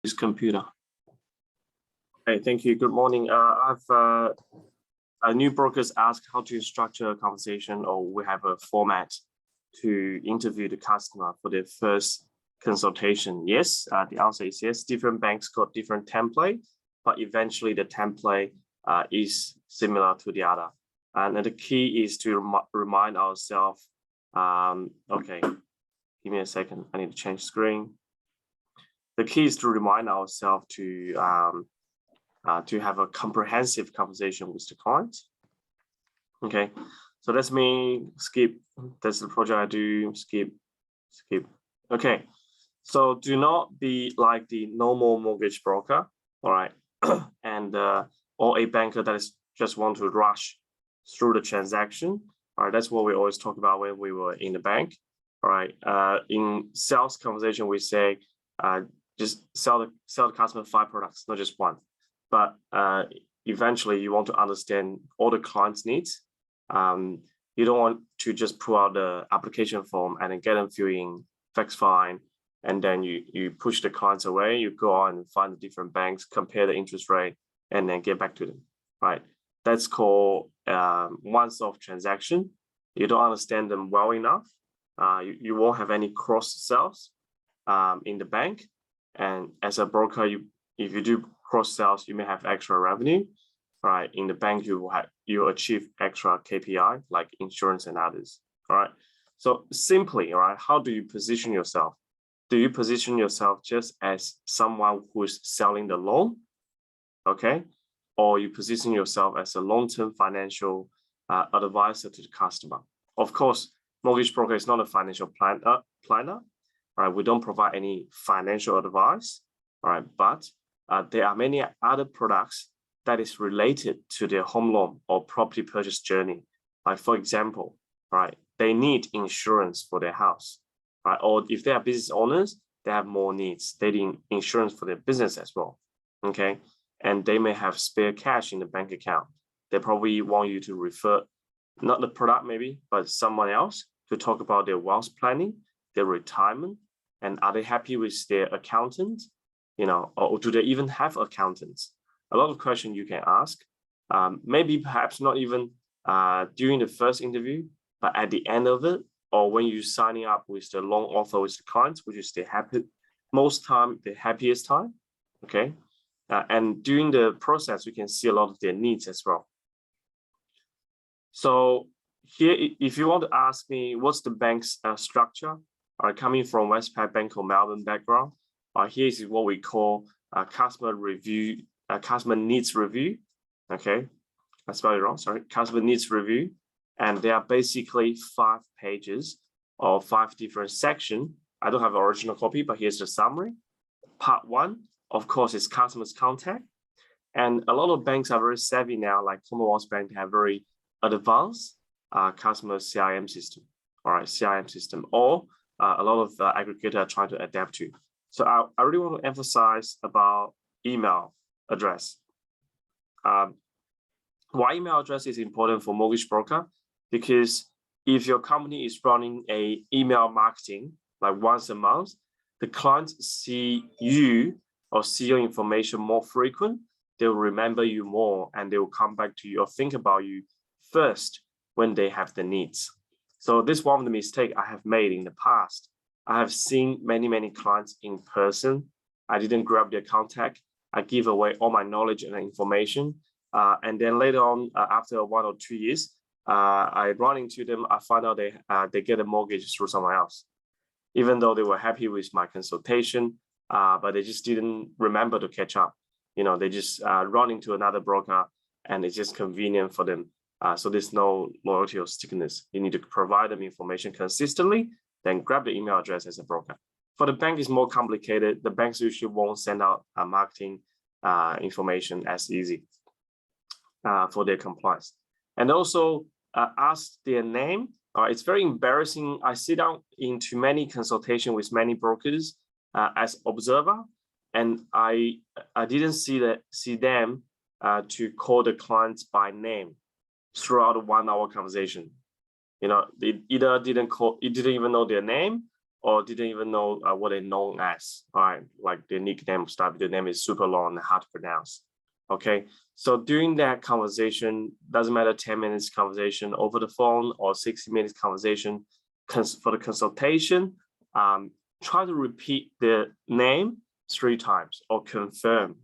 This computer. Hey, thank you. Good morning. I've new brokers ask how to structure a conversation, or we have a format to interview the customer for their first consultation. Yes, the answer is yes. Different banks got different template, but eventually the template is similar to the other. And the key is to remind ourselves. Okay, give me a second. I need to change screen. The key is to remind ourselves to have a comprehensive conversation with the client. Okay, so that's me. Skip. That's the project I do. Skip. Okay, so do not be like the normal mortgage broker, all right, and or a banker that is just want to rush through the transaction. All right, that's what we always talk about when we were in the bank. All right, in sales conversation we say just sell the customer 5 products, not just one. But eventually you want to understand all the client's needs. You don't want to just pull out the application form and then get them filling fax fine, and then you push the clients away. You go on and find the different banks, compare the interest rate, and then get back to them, right? That's called once-off transaction. You don't understand them well enough. You won't have any cross sales in the bank. And as a broker, if you do cross sales, you may have extra revenue, right? In the bank, you achieve extra KPI like insurance and others, all right? So simply, all right, how do you position yourself? Do you position yourself just as someone who's selling the loan, okay? Or you position yourself as a long-term financial advisor to the customer? Of course, mortgage broker is not a financial planner. All right, we don't provide any financial advice, all right, but there are many other products that is related to their home loan or property purchase journey. Like for example, all right, they need insurance for their house, right? Or if they are business owners, they have more needs. They need insurance for their business as well, okay? And they may have spare cash in the bank account. They probably want you to refer, not the product maybe, but someone else to talk about their wealth planning, their retirement, and are they happy with their accountant? You know, or do they even have accountants? A lot of questions you can ask. Maybe perhaps not even during the first interview, but at the end of it, or when you're signing up with the loan offer with the clients, which is the happiest time, okay? And during the process, we can see a lot of their needs as well. So here, if you want to ask me, what's the bank's structure? Coming from Westpac Bank or Melbourne background, here is what we call a customer review, customer needs review. Okay, I spelled it wrong. Sorry, customer needs review, and there are basically 5 pages or 5 different sections. I don't have an original copy, but here's the summary. Part 1, of course, is customers contact, and a lot of banks are very savvy now. Like Commonwealth Bank, they have very advanced customer CRM system. All right, CRM system, or a lot of aggregators are trying to adapt to. So I really want to emphasize about email address. Why email address is important for mortgage broker? Because if your company is running a email marketing like once a month, the clients see you or see your information more frequent, they will remember you more, and they will come back to you or think about you first when they have the needs. So this is one of the mistakes I have made in the past. I have seen many clients in person. I didn't grab their contact. I give away all my knowledge and information. And then later on, after 1 or 2 years, I run into them. I find out they get a mortgage through someone else, even though they were happy with my consultation, but they just didn't remember to catch up. You know, they just run into another broker, and it's just convenient for them. So there's no loyalty or stickiness. You need to provide them information consistently, then grab the email address as a broker. For the bank, it's more complicated. The banks usually won't send out marketing information as easy for their compliance. And also ask their name. It's very embarrassing. I sit down into many consultations with many brokers as observer, and I didn't see them to call the clients by name throughout a 1-hour conversation. You know, they either didn't even know their name, or didn't even know what they're known as, all right? Like their nickname stuff, their name is super long and hard to pronounce, okay? So during that conversation, doesn't matter 10 minutes conversation over the phone or 60 minutes conversation, for the consultation, try to repeat the name 3 times or confirm,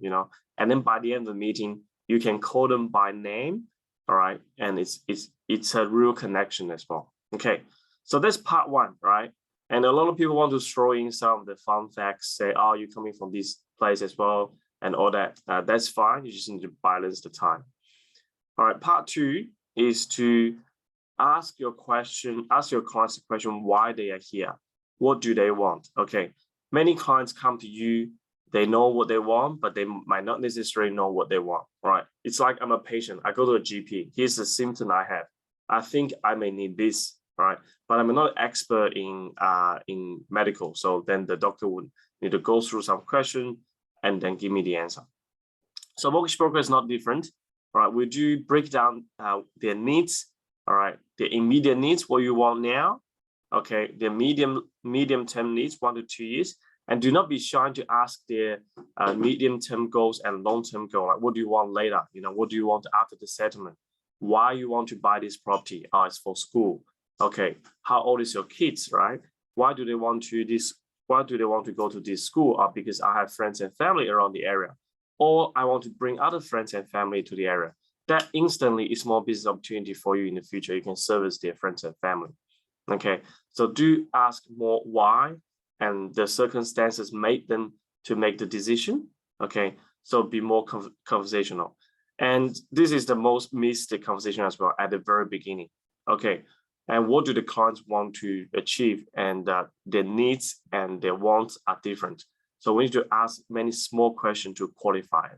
and then by the end of the meeting, you can call them by name, all right? And it's a real connection as well, okay? So that's part 1, right? And a lot of people want to throw in some of the fun facts, say, oh, you're coming from this place as well, and all that. That's fine. You just need to balance the time. All right, part 2 is to ask your clients the question why they are here. What do they want? Okay, many clients come to you, they know what they want, but they might not necessarily know what they want, right? It's like I'm a patient. I go to a GP. Here's the symptom I have. I think I may need this, right? But I'm not an expert in medical. So then the doctor would need to go through some question and then give me the answer. So mortgage broker is not different, right? We do break down their needs, all right? The immediate needs, what you want now, okay? The medium-term needs, 1 to 2 years, and do not be shy to ask their medium-term goals and long-term goal. Like, what do you want later? What do you want after the settlement? Why you want to buy this property? Oh, it's for school. Okay, how old is your kids, right? Why do they want to go to this school? Because I have friends and family around the area, or I want to bring other friends and family to the area. That instantly is more business opportunity for you in the future. You can service their friends and family. Okay, so do ask more why, and the circumstances made them to make the decision. Okay, so be more conversational. And this is the most missed conversation as well at the very beginning. Okay, and what do the clients want to achieve? And their needs and their wants are different. So we need to ask many small questions to qualify.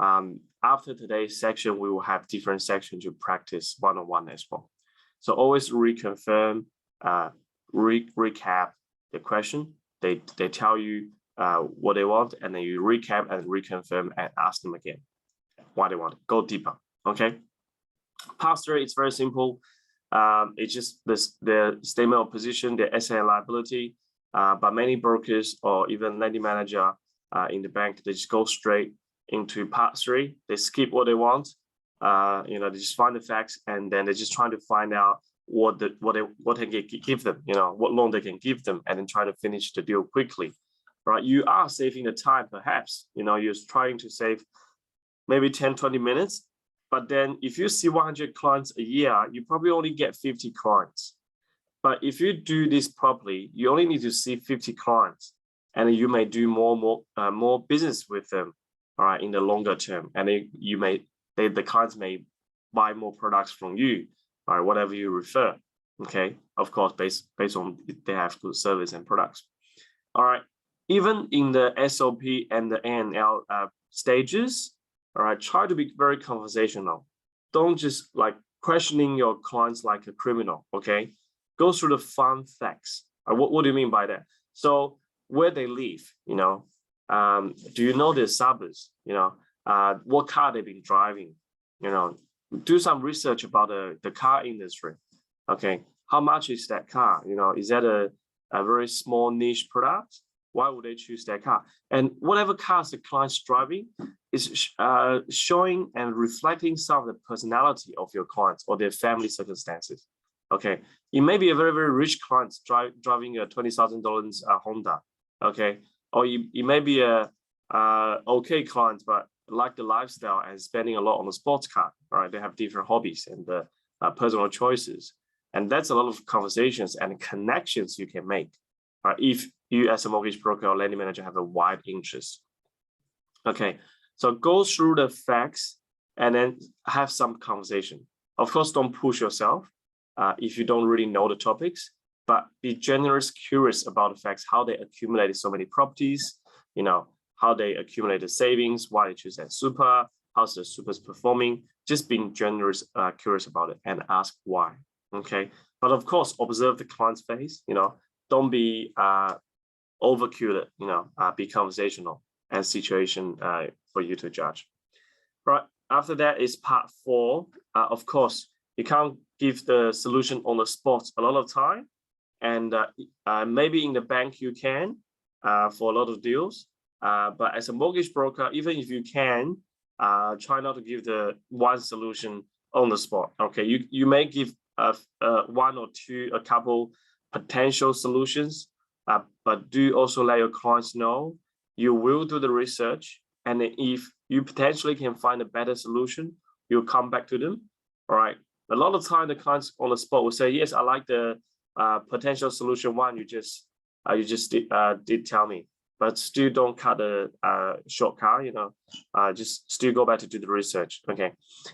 After today's section, we will have different sections to practice one-on-one as well. So always reconfirm, recap the question. They tell you what they want, and then you recap and reconfirm and ask them again why they want. Go deeper, okay? Part 3 is very simple. It's just the statement of position, the asset and liability. But many brokers or even lending manager in the bank, they just go straight into part 3. They skip what they want. They just find the facts, and then they're just trying to find out what they can give them, what loan they can give them, and then try to finish the deal quickly, right? You are saving the time, perhaps, you're trying to save maybe 10, 20 minutes. But then if you see 100 clients a year, you probably only get 50 clients. But if you do this properly, you only need to see 50 clients, and you may do more business with them, all right, in the longer term. And the clients may buy more products from you, all right, whatever you refer, okay? Of course, based on if they have good service and products. All right, even in the SOP and the ANL stages, all right, try to be very conversational. Don't just like questioning your clients like a criminal, okay? Go through the fun facts. What do you mean by that? So where they live, do you know their suburbs? What car they've been driving? Do some research about the car industry. Okay, how much is that car? Is that a very small niche product? Why would they choose that car? And whatever cars the client's driving is showing and reflecting some of the personality of your clients or their family circumstances. Okay, it may be a very, very rich client driving a $20,000 Honda. Okay, or it may be a okay client, but like the lifestyle and spending a lot on a sports car. Right, they have different hobbies and personal choices, and that's a lot of conversations and connections you can make. Right, if you as a mortgage broker or lending manager have a wide interest. Okay, so go through the facts and then have some conversation. Of course, don't push yourself if you don't really know the topics, but be generous, curious about the facts, how they accumulated so many properties, how they accumulated savings, why they choose that super, how's the super's performing. Just being generous, curious about it, and ask why. Okay, but of course, observe the client's face. Don't be overcute it. Be conversational and situation for you to judge. Right. After that is part 4. Of course, you can't give the solution on the spot a lot of time. And maybe in the bank you can for a lot of deals. But as a mortgage broker, even if you can, try not to give the one solution on the spot. Okay, you may give one or two, a couple potential solutions, but do also let your clients know you will do the research, and if you potentially can find a better solution, you'll come back to them. All right. A lot of time the clients on the spot will say, yes, I like the potential solution one you just did tell me, but still don't cut the shortcut, just still go back to do the research. Okay.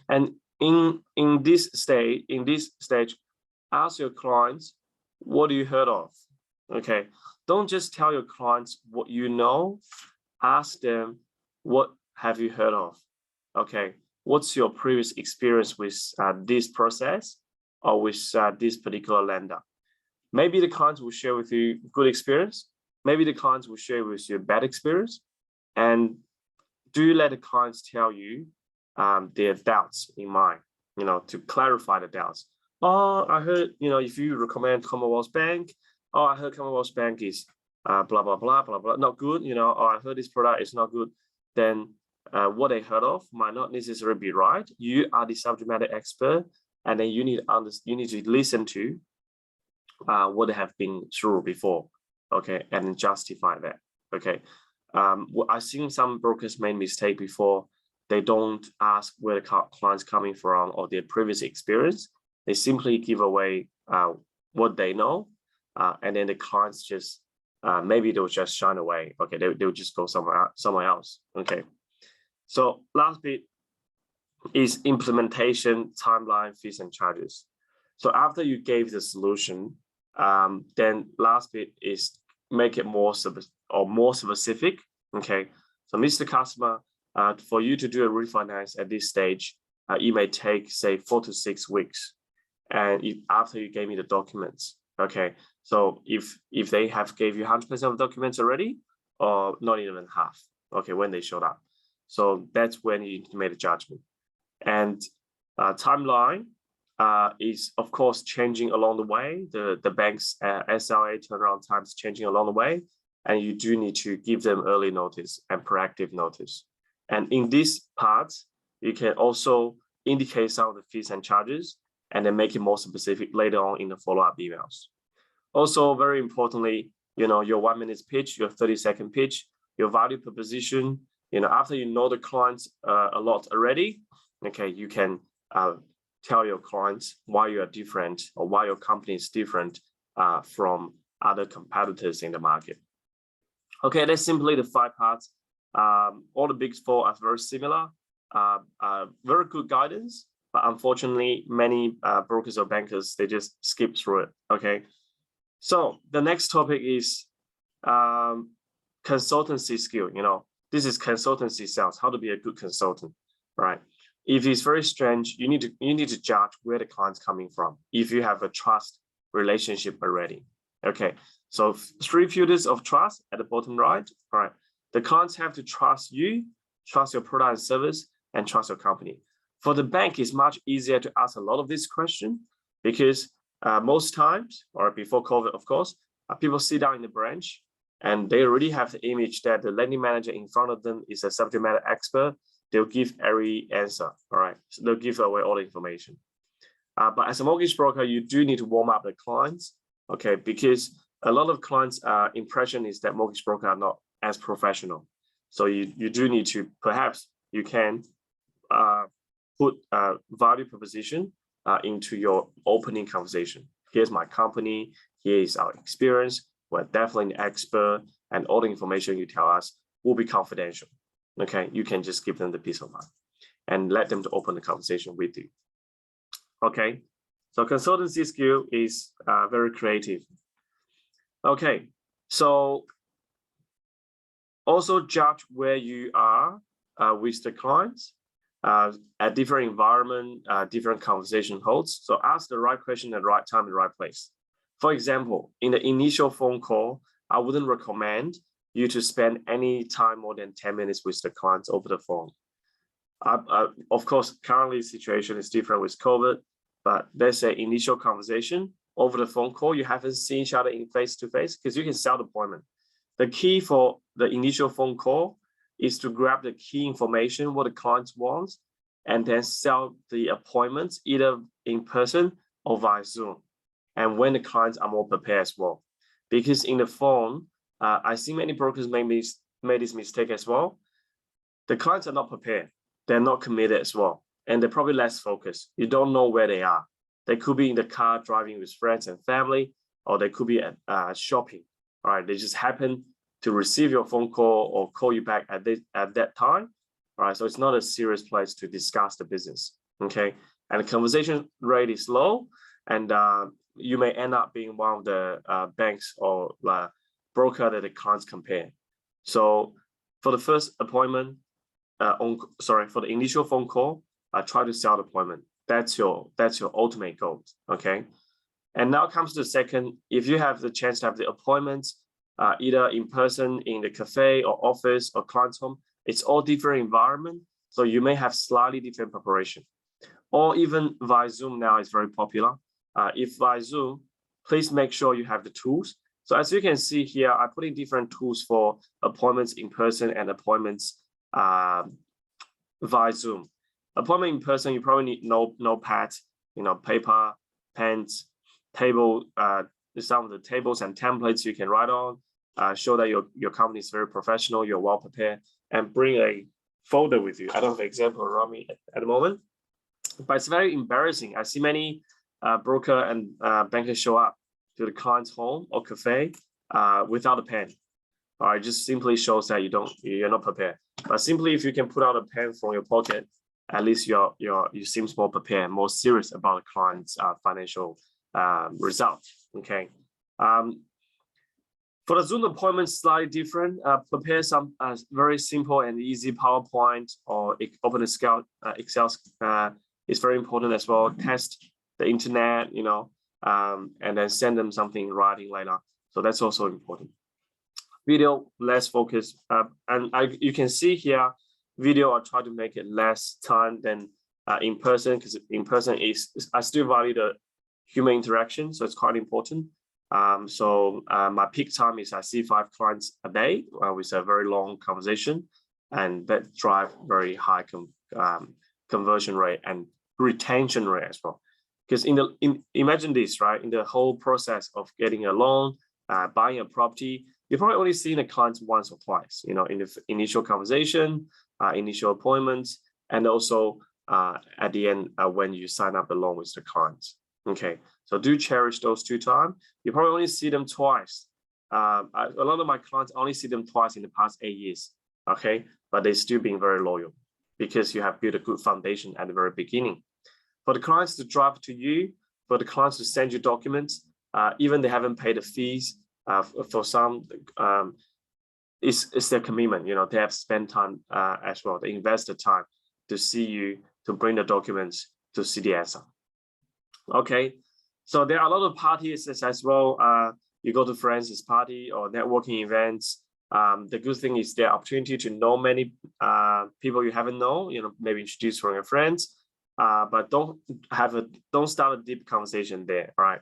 And in this stage, ask your clients, what do you heard of? Okay. Don't just tell your clients what you know, ask them, what have you heard of? Okay. What's your previous experience with this process or with this particular lender? Maybe the clients will share with you good experience. Maybe the clients will share with you bad experience. And do let the clients tell you their doubts in mind, to clarify the doubts. Oh, I heard, if you recommend Commonwealth Bank, oh, I heard Commonwealth Bank is blah, blah, blah, blah, blah, not good, or I heard this product is not good, then what they heard of might not necessarily be right. You are the subject matter expert, and then you need to listen to what they have been through before, okay, and justify that. Okay. I've seen some brokers made mistake before. They don't ask where the client's coming from or their previous experience. They simply give away what they know, and then the clients just maybe they'll just shine away. Okay, they'll just go somewhere else. Okay. So last bit is implementation, timeline, fees, and charges. So after you gave the solution, then last bit is make it more specific. Okay. So Mr. Customer, for you to do a refinance at this stage, it may take, say, 4 to 6 weeks. And after you gave me the documents, okay. So if they have gave you 100% of documents already, or not even half, okay, when they showed up. So that's when you made a judgment. And timeline is, of course, changing along the way. The bank's SLA turnaround time is changing along the way. And you do need to give them early notice and proactive notice. And in this part, you can also indicate some of the fees and charges, and then make it more specific later on in the follow-up emails. Also, very importantly, your 1 minute pitch, your 30-second pitch, your value proposition. After you know the clients a lot already, okay, you can tell your clients why you are different or why your company is different from other competitors in the market. Okay, that's simply the 5 parts. All the big 4 are very similar, very good guidance, but unfortunately, many brokers or bankers, they just skip through it. Okay, so the next topic is consultancy skill. This is consultancy sales, how to be a good consultant, right? If it's very strange, you need to judge where the client's coming from. If you have a trust relationship already, okay. So 3 pillars of trust at the bottom right. All right, the clients have to trust you, trust your product and service, and trust your company. For the bank, it's much easier to ask a lot of this question because most times, or before COVID, of course, people sit down in the branch and they already have the image that the lending manager in front of them is a subject matter expert. They'll give every answer, all right? So they'll give away all the information. But as a mortgage broker, you do need to warm up the clients, okay? Because a lot of clients' impression is that mortgage brokers are not as professional. So you do need to, perhaps you can put value proposition into your opening conversation. Here's my company, here is our experience. We're definitely an expert, and all the information you tell us will be confidential. Okay, you can just give them the peace of mind and let them to open the conversation with you. Okay, so consultancy skill is very creative. Okay, so also judge where you are with the clients. At different environment, different conversation holds. So ask the right question at the right time, in the right place. For example, in the initial phone call, I wouldn't recommend you to spend any time more than 10 minutes with the clients over the phone. Of course, currently the situation is different with COVID, but let's say initial conversation, over the phone call. You haven't seen each other in face-to-face because you can sell the appointment. The key for the initial phone call is to grab the key information, what the client wants, and then sell the appointments either in person or via Zoom. And when the clients are more prepared as well. Because in the phone, I see many brokers made this mistake as well. The clients are not prepared. They're not committed as well. And they're probably less focused. You don't know where they are. They could be in the car driving with friends and family, or they could be at shopping. All right, they just happen to receive your phone call or call you back at that time. All right, so it's not a serious place to discuss the business. Okay, and the conversation rate is low, and you may end up being one of the banks or broker that the clients compare. So for the first appointment, for the initial phone call, try to sell the appointment. That's your ultimate goal. Okay, and now comes the second. If you have the chance to have the appointments, either in person in the cafe or office or client's home, it's all different environment. So you may have slightly different preparation, or even via Zoom now is very popular. If via Zoom, please make sure you have the tools. So as you can see here, I put in different tools for appointments in person and appointments via Zoom. Appointment in person, you probably need notepad, paper, pens, table, some of the tables and templates you can write on, show that your company is very professional, you're well prepared, and bring a folder with you. I don't have an example around me at the moment, but it's very embarrassing. I see many broker and bankers show up to the client's home or cafe without a pen. All right, just simply shows that you're not prepared. But simply if you can put out a pen from your pocket, at least you seem more prepared, more serious about the client's financial results. Okay. For the Zoom appointment, slightly different. Prepare some very simple and easy PowerPoint or open Excel. Excel is very important as well. Test the internet, and then send them something in writing later. So that's also important. Video, less focus. And you can see here, video, I try to make it less time than in person, because in person I still value the human interaction, so it's quite important. My peak time is I see 5 clients a day with a very long conversation, and that drive very high conversion rate and retention rate as well. Because imagine this, right? In the whole process of getting a loan, buying a property, you're probably only seeing the clients once or twice, in the initial conversation, initial appointments, and also at the end when you sign up the loan with the clients. Okay, so do cherish those 2 times. You probably only see them twice. A lot of my clients only see them twice in the past 8 years. Okay, but they're still being very loyal because you have built a good foundation at the very beginning. For the clients to drive to you, for the clients to send you documents, even they haven't paid the fees. For some, it's their commitment. They have spent time as well. They invest the time to see you, to bring the documents, to see the answer. Okay, so there are a lot of parties as well. You go to friends' party or networking events. The good thing is the opportunity to know many people you haven't known. Maybe introduce from your friends, but don't start a deep conversation there. All right,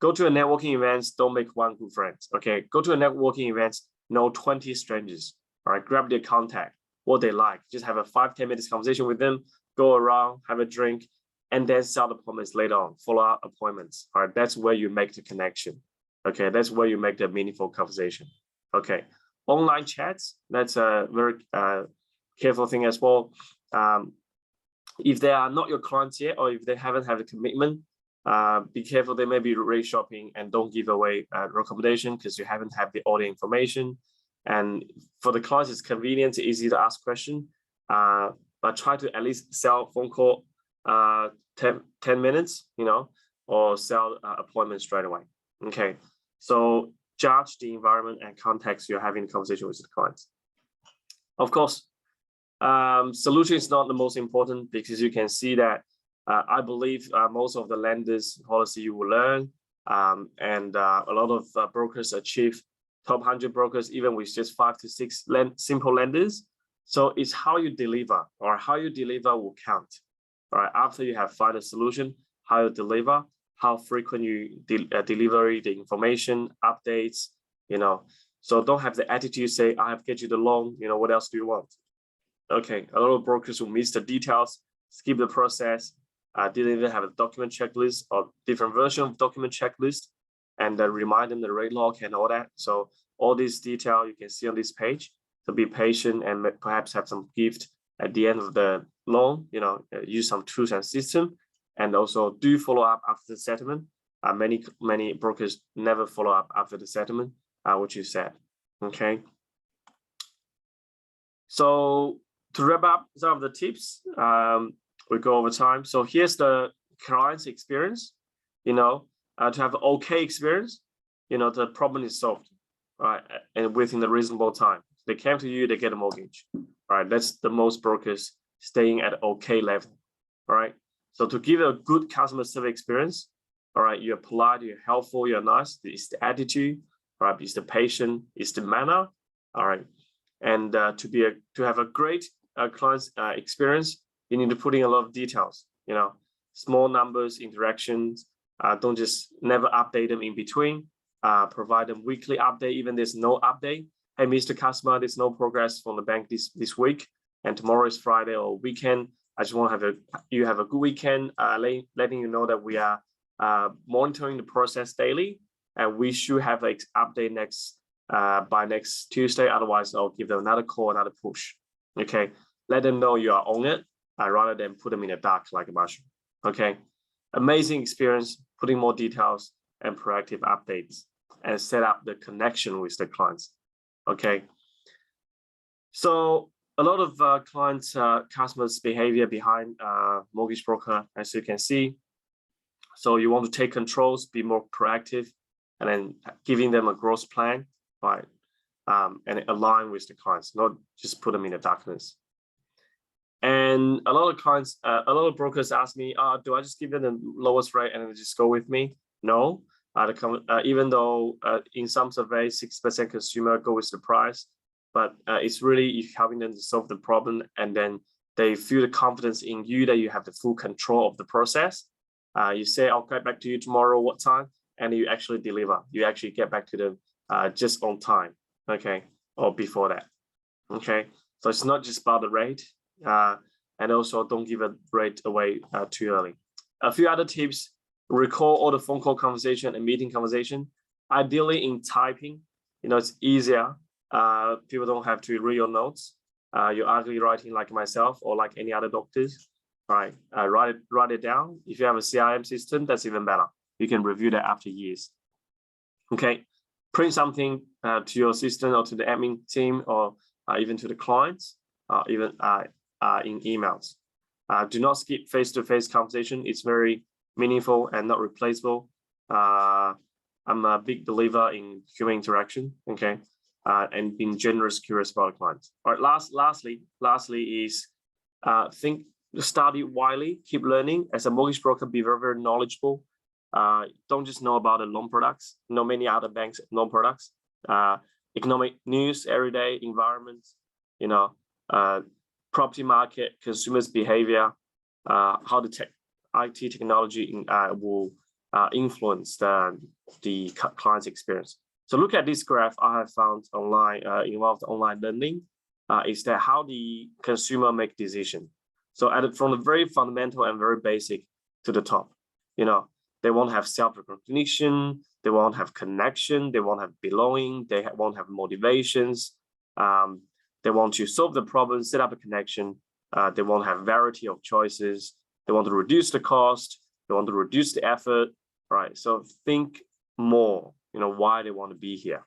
go to a networking events. Don't make one good friend. Okay, go to a networking events. Know 20 strangers. All right, grab their contact, what they like. Just have a 5-10 minutes conversation with them. Go around, have a drink, and then set appointments later on, follow-up appointments. All right, that's where you make the connection. Okay, that's where you make the meaningful conversation. Okay, online chats, that's a very careful thing as well. If they are not your clients yet, or if they haven't had a commitment, be careful. They may be rate shopping, and don't give away recommendation because you haven't had all the information. And for the clients, it's convenient, easy to ask question, but try to at least sell phone call 10 minutes, or sell appointments straight away. Okay, so judge the environment and context you're having a conversation with the clients. Of course, solution is not the most important, because you can see that I believe most of the lenders policy you will learn, and a lot of brokers achieve top 100 brokers even with just 5 to 6 simple lenders. So it's how you deliver, or how you deliver will count. All right, after you have found a solution, how you deliver, how frequent you deliver the information, updates, you know. So don't have the attitude say, I have get you the loan, you know, what else do you want? Okay, a lot of brokers will miss the details, skip the process, didn't even have a document checklist or different version of document checklist, and remind them the rate lock and all that. So all this detail you can see on this page. So be patient and perhaps have some gift at the end of the loan, you know, use some tools and system, and also do follow up after the settlement. Many brokers never follow up after the settlement, which you said, okay? So to wrap up some of the tips, we go over time. So here's the client's experience, you know, to have an okay experience, you know, the problem is solved, right? And within the reasonable time. They came to you, they get a mortgage, right? That's the most brokers staying at okay level, all right? So to give a good customer service experience, all right, you're polite, you're helpful, you're nice, it's the attitude, right? It's the patient, it's the manner, all right? And to have a great client experience, you need to put in a lot of details, you know, small numbers, interactions, don't just never update them in between, provide them weekly update, even there's no update. Hey, Mr. Customer, there's no progress from the bank this week, and tomorrow is Friday or weekend. I just want to have a good weekend, letting you know that we are monitoring the process daily, and we should have an update by next Tuesday. Otherwise, I'll give them another call, another push. Okay, let them know you are on it, rather than put them in the dark like a mushroom. Okay, amazing experience, putting more details and proactive updates, and set up the connection with the clients. Okay, so a lot of customers' behavior behind mortgage broker, as you can see. So you want to take controls, be more proactive, and then giving them a growth plan, right? And align with the clients, not just put them in the darkness. And a lot of clients, a lot of brokers ask me, do I just give them the lowest rate and then just go with me? No. Even though in some surveys, 6% consumer go with the price, but it's really helping them to solve the problem, and then they feel the confidence in you that you have the full control of the process. You say, I'll get back to you tomorrow, what time? And you actually deliver. You actually get back to them just on time, okay, or before that, okay? So it's not just about the rate, and also don't give a rate away too early. A few other tips: record all the phone call conversation and meeting conversation, ideally in typing. You know, it's easier. People don't have to read your notes. You're ugly writing like myself or like any other doctors, right? Write it down. If you have a CRM system, that's even better. You can review that after years. Okay, print something to your assistant or to the admin team, or even to the clients, even in emails. Do not skip face-to-face conversation. It's very meaningful and not replaceable. I'm a big believer in human interaction, okay, and being generous, curious about the clients. All right, lastly is study widely, keep learning. As a mortgage broker, be very, very knowledgeable. Don't just know about the loan products, know many other banks' loan products, economic news, everyday environments, you know, property market, consumers' behavior, how the IT technology will influence the client's experience. So look at this graph I have found online, involved online learning, is that how the consumer make decision. So from the very fundamental and very basic to the top, you know, they won't have self-recognition, they won't have connection, they won't have belonging, they won't have motivations, they want to solve the problem, set up a connection, they won't have variety of choices, they want to reduce the cost, they want to reduce the effort, right? So think more, you know, why they want to be here.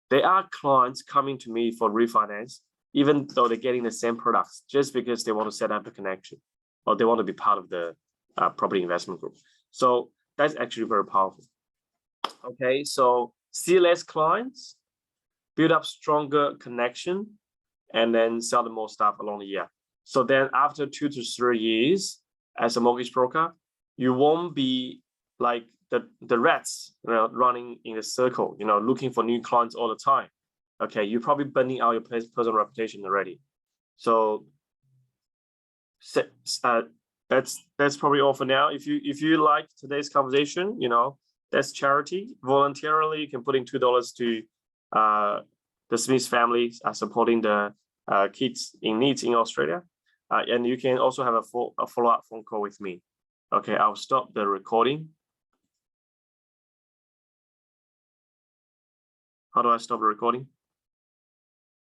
There are clients coming to me for refinance, even though they're getting the same products, just because they want to set up a connection or they want to be part of the property investment group. So that's actually very powerful. Okay, so see less clients, build up stronger connection, and then sell the more stuff along the year. So then after 2 to 3 years as a mortgage broker, you won't be like the rats, you know, running in a circle, you know, looking for new clients all the time. Okay, you're probably burning out your personal reputation already. So that's probably all for now. If you like today's conversation, that's charity. Voluntarily, you can put in $2 to the Smith family supporting the kids in needs in Australia, and you can also have a follow-up phone call with me. Okay, I'll stop the recording. How do I stop the recording?